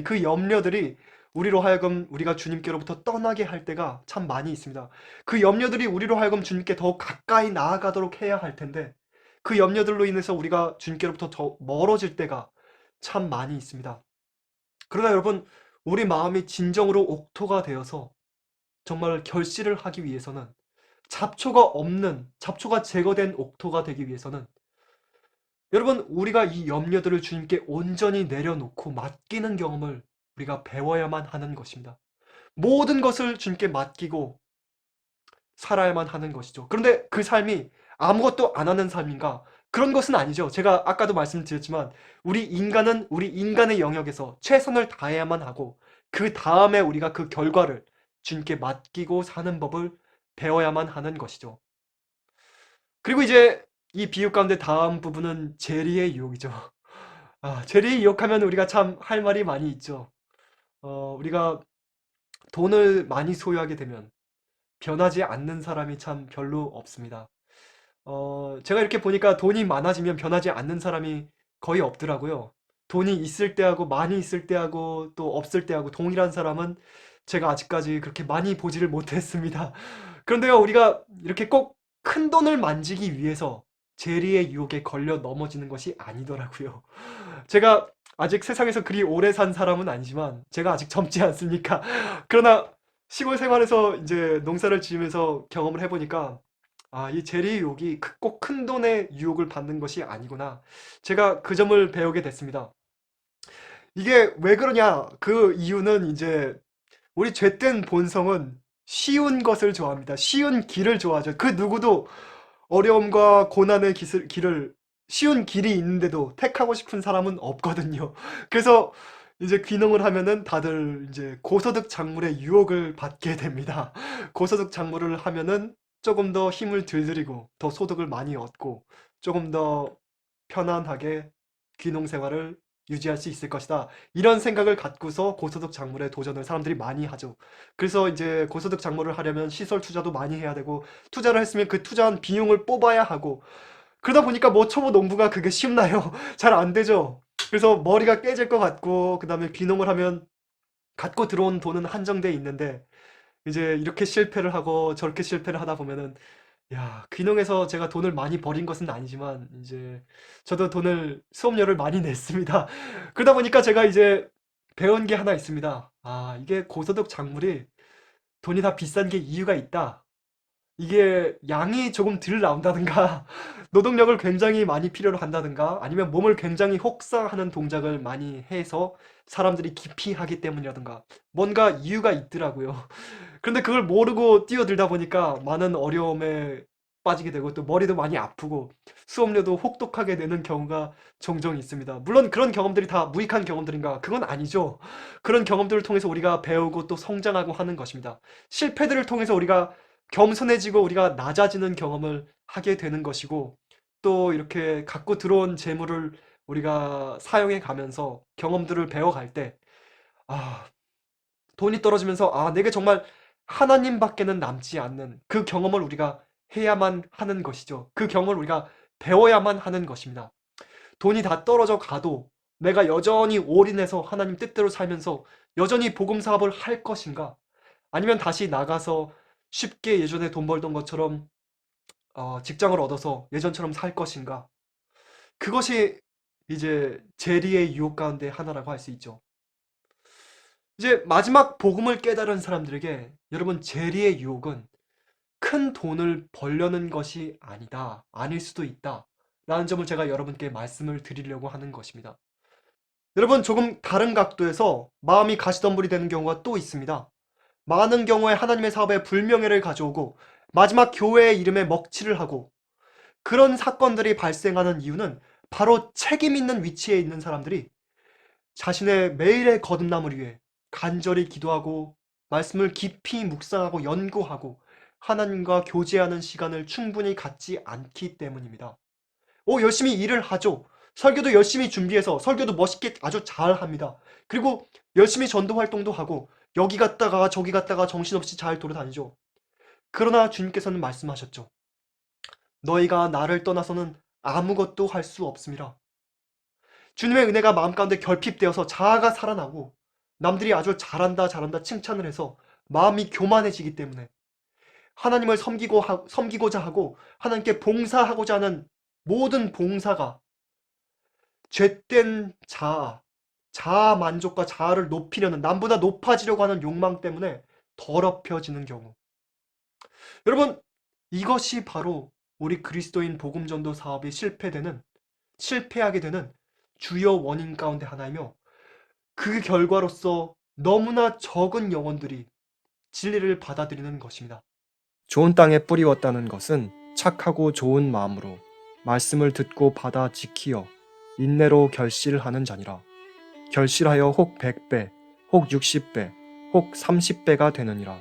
그 염려들이 우리로 하여금 우리가 주님께로부터 떠나게 할 때가 참 많이 있습니다. 그 염려들이 우리로 하여금 주님께 더 가까이 나아가도록 해야 할 텐데 그 염려들로 인해서 우리가 주님께로부터 더 멀어질 때가 참 많이 있습니다. 그러나 여러분, 우리 마음이 진정으로 옥토가 되어서 정말 결실을 하기 위해서는 잡초가 제거된 옥토가 되기 위해서는 여러분, 우리가 이 염려들을 주님께 온전히 내려놓고 맡기는 경험을 우리가 배워야만 하는 것입니다. 모든 것을 주님께 맡기고 살아야만 하는 것이죠. 그런데 그 삶이 아무것도 안 하는 삶인가? 그런 것은 아니죠. 제가 아까도 말씀드렸지만 우리 인간은 우리 인간의 영역에서 최선을 다해야만 하고 그 다음에 우리가 그 결과를 주님께 맡기고 사는 법을 배워야만 하는 것이죠. 그리고 이제 이 비유 가운데 다음 부분은 재리의 유혹이죠. 재리의 유혹하면 우리가 참 할 말이 많이 있죠. 우리가 돈을 많이 소유하게 되면 변하지 않는 사람이 참 별로 없습니다. 제가 이렇게 보니까 돈이 많아지면 변하지 않는 사람이 거의 없더라고요. 돈이 있을 때하고 많이 있을 때하고 또 없을 때하고 동일한 사람은 제가 아직까지 그렇게 많이 보지를 못했습니다. 그런데요, 우리가 이렇게 꼭 큰 돈을 만지기 위해서 재리의 유혹에 걸려 넘어지는 것이 아니더라고요. 제가 아직 세상에서 그리 오래 산 사람은 아니지만 제가 아직 젊지 않습니까? 그러나 시골 생활에서 이제 농사를 지으면서 경험을 해보니까 이 재리 유혹이 꼭 큰 돈의 유혹을 받는 것이 아니구나. 제가 그 점을 배우게 됐습니다. 이게 왜 그러냐? 그 이유는 이제 우리 죄된 본성은 쉬운 것을 좋아합니다. 쉬운 길을 좋아하죠. 그 누구도 어려움과 고난의 길을 쉬운 길이 있는데도 택하고 싶은 사람은 없거든요. 그래서 이제 귀농을 하면은 다들 이제 고소득 작물의 유혹을 받게 됩니다. 고소득 작물을 하면은 조금 더 힘을 들들이고 더 소득을 많이 얻고 조금 더 편안하게 귀농 생활을 유지할 수 있을 것이다. 이런 생각을 갖고서 고소득 작물에 도전을 사람들이 많이 하죠. 그래서 이제 고소득 작물을 하려면 시설 투자도 많이 해야 되고 투자를 했으면 그 투자한 비용을 뽑아야 하고 그러다 보니까 뭐 초보 농부가 그게 쉽나요? 잘 안 되죠. 그래서 머리가 깨질 것 같고 그다음에 귀농을 하면 갖고 들어온 돈은 한정돼 있는데 이제 이렇게 실패를 하고 저렇게 실패를 하다 보면은 야, 귀농에서 제가 돈을 많이 버린 것은 아니지만 이제 저도 돈을 수업료를 많이 냈습니다. 그러다 보니까 제가 이제 배운 게 하나 있습니다. 이게 고소득 작물이 돈이 다 비싼 게 이유가 있다. 이게 양이 조금 덜 나온다든가 노동력을 굉장히 많이 필요로 한다든가 아니면 몸을 굉장히 혹사하는 동작을 많이 해서 사람들이 기피하기 때문이라든가 뭔가 이유가 있더라고요. 근데 그걸 모르고 뛰어들다 보니까 많은 어려움에 빠지게 되고 또 머리도 많이 아프고 수업료도 혹독하게 내는 경우가 종종 있습니다. 물론 그런 경험들이 다 무익한 경험들인가? 그건 아니죠. 그런 경험들을 통해서 우리가 배우고 또 성장하고 하는 것입니다. 실패들을 통해서 우리가 겸손해지고 우리가 낮아지는 경험을 하게 되는 것이고 또 이렇게 갖고 들어온 재물을 우리가 사용해 가면서 경험들을 배워갈 때 아, 돈이 떨어지면서 내게 정말 하나님밖에는 남지 않는 그 경험을 우리가 해야만 하는 것이죠. 그 경험을 우리가 배워야만 하는 것입니다. 돈이 다 떨어져 가도 내가 여전히 올인해서 하나님 뜻대로 살면서 여전히 복음 사업을 할 것인가? 아니면 다시 나가서 쉽게 예전에 돈 벌던 것처럼 직장을 얻어서 예전처럼 살 것인가? 그것이 이제 재리의 유혹 가운데 하나라고 할 수 있죠. 이제 마지막 복음을 깨달은 사람들에게 여러분 재리의 유혹은 큰 돈을 벌려는 것이 아니다. 아닐 수도 있다. 라는 점을 제가 여러분께 말씀을 드리려고 하는 것입니다. 여러분 조금 다른 각도에서 마음이 가시덤불이 되는 경우가 또 있습니다. 많은 경우에 하나님의 사업에 불명예를 가져오고 마지막 교회의 이름에 먹칠을 하고 그런 사건들이 발생하는 이유는 바로 책임 있는 위치에 있는 사람들이 자신의 매일의 거듭남을 위해 간절히 기도하고 말씀을 깊이 묵상하고 연구하고 하나님과 교제하는 시간을 충분히 갖지 않기 때문입니다. 열심히 일을 하죠. 설교도 열심히 준비해서 설교도 멋있게 아주 잘 합니다. 그리고 열심히 전도 활동도 하고 여기 갔다가 저기 갔다가 정신없이 잘 돌아다니죠. 그러나 주님께서는 말씀하셨죠. 너희가 나를 떠나서는 아무것도 할 수 없음이라. 주님의 은혜가 마음 가운데 결핍되어서 자아가 살아나고 남들이 아주 잘한다 잘한다 칭찬을 해서 마음이 교만해지기 때문에 하나님을 섬기고자 하고 하나님께 봉사하고자 하는 모든 봉사가 죄된 자아 만족과 자아를 높이려는 남보다 높아지려고 하는 욕망 때문에 더럽혀지는 경우. 여러분 이것이 바로 우리 그리스도인 복음전도 사업이 실패하게 되는 주요 원인 가운데 하나이며 그 결과로서 너무나 적은 영혼들이 진리를 받아들이는 것입니다. 좋은 땅에 뿌리웠다는 것은 착하고 좋은 마음으로 말씀을 듣고 받아 지키어 인내로 결실하는 자니라. 결실하여 혹 100배, 혹 60배, 혹 30배가 되느니라.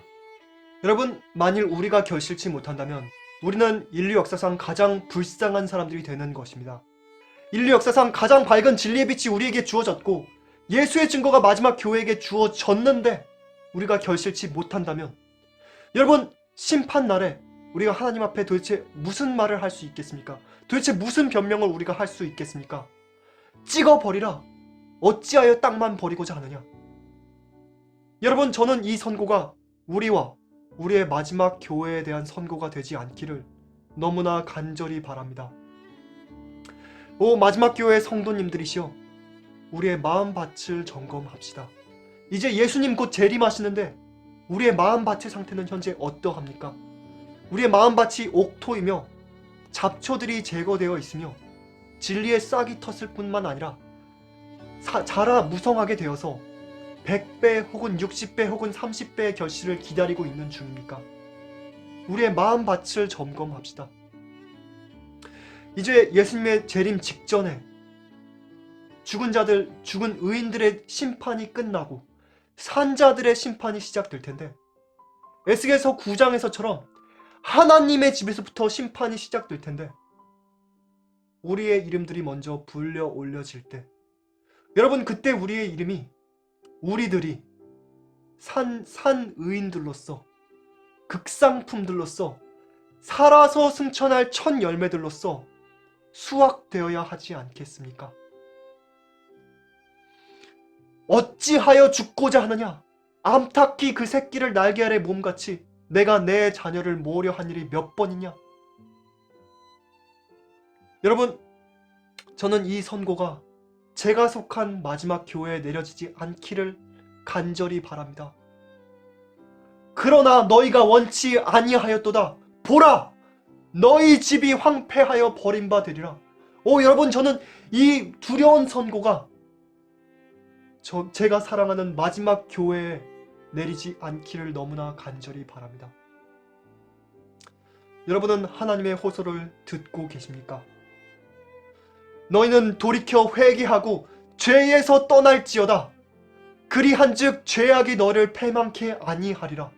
여러분, 만일 우리가 결실치 못한다면 우리는 인류 역사상 가장 불쌍한 사람들이 되는 것입니다. 인류 역사상 가장 밝은 진리의 빛이 우리에게 주어졌고 예수의 증거가 마지막 교회에게 주어졌는데 우리가 결실치 못한다면 여러분, 심판날에 우리가 하나님 앞에 도대체 무슨 말을 할 수 있겠습니까? 도대체 무슨 변명을 우리가 할 수 있겠습니까? 찍어버리라. 어찌하여 땅만 버리고자 하느냐? 여러분, 저는 이 선고가 우리와 우리의 마지막 교회에 대한 선고가 되지 않기를 너무나 간절히 바랍니다. 오 마지막 교회의 성도님들이시여, 우리의 마음밭을 점검합시다. 이제 예수님 곧 재림하시는데 우리의 마음밭의 상태는 현재 어떠합니까? 우리의 마음밭이 옥토이며 잡초들이 제거되어 있으며 진리의 싹이 텄을 뿐만 아니라 자라 무성하게 되어서 100배 혹은 60배 혹은 30배의 결실을 기다리고 있는 중입니까? 우리의 마음밭을 점검합시다. 이제 예수님의 재림 직전에 죽은 의인들의 심판이 끝나고 산자들의 심판이 시작될 텐데 에스겔서 9장에서처럼 하나님의 집에서부터 심판이 시작될 텐데 우리의 이름들이 먼저 불려 올려질 때 여러분, 그때 우리의 이름이 우리들이 산 의인들로서 극상품들로서 살아서 승천할 첫 열매들로서 수확되어야 하지 않겠습니까? 어찌하여 죽고자 하느냐? 암탉히 그 새끼를 날개 아래 몸같이 내가 내 자녀를 모으려 한 일이 몇 번이냐? 여러분, 저는 이 선고가 제가 속한 마지막 교회에 내려지지 않기를 간절히 바랍니다. 그러나 너희가 원치 아니하였도다. 보라! 너희 집이 황폐하여 버림바 되리라. 여러분, 저는 이 두려운 선고가 제가 사랑하는 마지막 교회에 내리지 않기를 너무나 간절히 바랍니다. 여러분은 하나님의 호소를 듣고 계십니까? 너희는 돌이켜 회개하고 죄에서 떠날지어다. 그리한즉 죄악이 너를 패망케 아니하리라.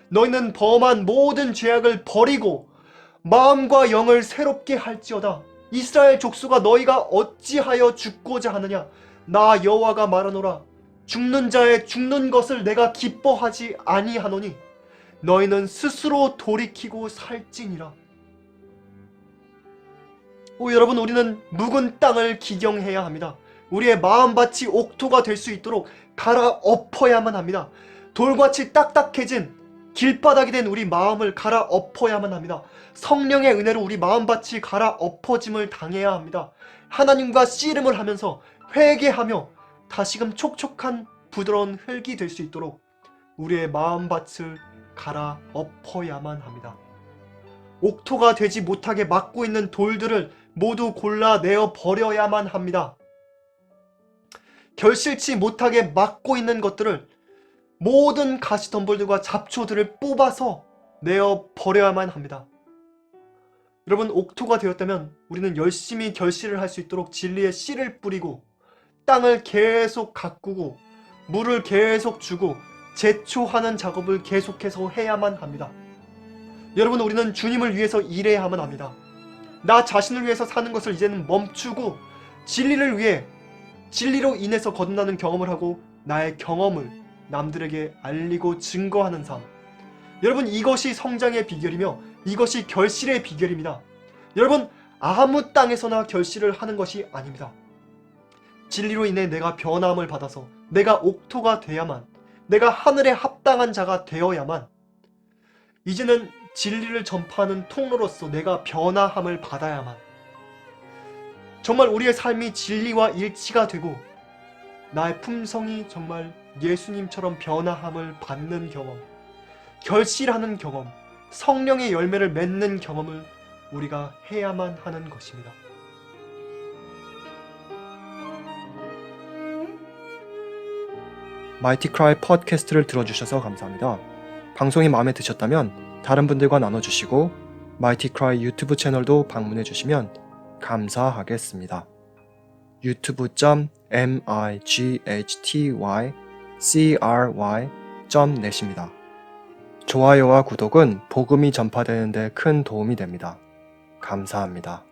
너희는 범한 모든 죄악을 버리고 마음과 영을 새롭게 할지어다. 이스라엘 족속아, 너희가 어찌하여 죽고자 하느냐? 나 여호와가 말하노라. 죽는 자의 죽는 것을 내가 기뻐하지 아니하노니 너희는 스스로 돌이키고 살지니라. 여러분, 우리는 묵은 땅을 기경해야 합니다. 우리의 마음밭이 옥토가 될 수 있도록 갈아엎어야만 합니다. 돌같이 딱딱해진 길바닥이 된 우리 마음을 갈아엎어야만 합니다. 성령의 은혜로 우리 마음밭이 갈아엎어짐을 당해야 합니다. 하나님과 씨름을 하면서 회개하며 다시금 촉촉한 부드러운 흙이 될 수 있도록 우리의 마음밭을 갈아엎어야만 합니다. 옥토가 되지 못하게 막고 있는 돌들을 모두 골라내어 버려야만 합니다. 결실치 못하게 막고 있는 것들을 모든 가시덤불들과 잡초들을 뽑아서 내어 버려야만 합니다. 여러분, 옥토가 되었다면 우리는 열심히 결실을 할 수 있도록 진리의 씨를 뿌리고 땅을 계속 가꾸고 물을 계속 주고 제초하는 작업을 계속해서 해야만 합니다. 여러분, 우리는 주님을 위해서 일해야만 합니다. 나 자신을 위해서 사는 것을 이제는 멈추고 진리를 위해 진리로 인해서 거듭나는 경험을 하고 나의 경험을 남들에게 알리고 증거하는 삶. 여러분, 이것이 성장의 비결이며 이것이 결실의 비결입니다. 여러분, 아무 땅에서나 결실을 하는 것이 아닙니다. 진리로 인해 내가 변함을 받아서 내가 옥토가 돼야만, 내가 하늘에 합당한 자가 되어야만, 이제는 진리를 전파하는 통로로서 내가 변화함을 받아야만, 정말 우리의 삶이 진리와 일치가 되고 나의 품성이 정말 예수님처럼 변화함을 받는 경험, 결실하는 경험, 성령의 열매를 맺는 경험을 우리가 해야만 하는 것입니다. 마이티 크라이 팟캐스트를 들어주셔서 감사합니다. 방송이 마음에 드셨다면 다른 분들과 나눠주시고 마이티크라이 유튜브 채널도 방문해주시면 감사하겠습니다. youtube.mightcry.net입니다. 좋아요와 구독은 복음이 전파되는 데 큰 도움이 됩니다. 감사합니다.